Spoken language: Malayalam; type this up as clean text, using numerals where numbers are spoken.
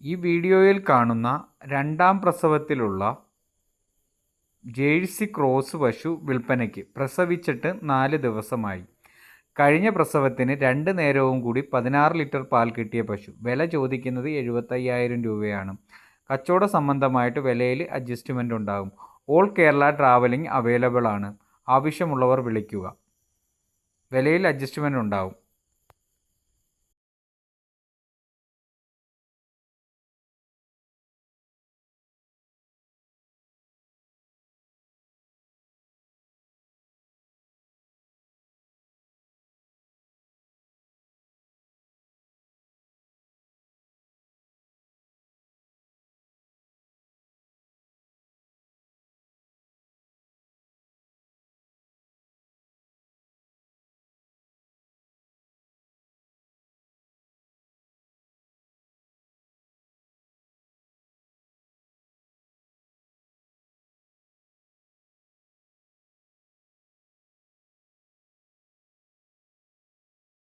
ഈ വീഡിയോയിൽ കാണുന്ന രണ്ടാം പ്രസവത്തിലുള്ള ജേഴ്സി ക്രോസ് പശു വിൽപ്പനയ്ക്ക്. പ്രസവിച്ചിട്ട് 4 ദിവസമായി. കഴിഞ്ഞ പ്രസവത്തിന് 2 നേരവും കൂടി 16 ലിറ്റർ പാൽ കിട്ടിയ പശു. വില ചോദിക്കുന്നത് 75,000 രൂപയാണ്. കച്ചവട സംബന്ധമായിട്ട് വിലയിൽ അഡ്ജസ്റ്റ്മെൻ്റ് ഉണ്ടാകും. ഓൾ കേരള ട്രാവലിംഗ് അവൈലബിൾ ആണ്. ആവശ്യമുള്ളവർ വിളിക്കുക. വിലയിൽ അഡ്ജസ്റ്റ്മെൻ്റ് ഉണ്ടാകും.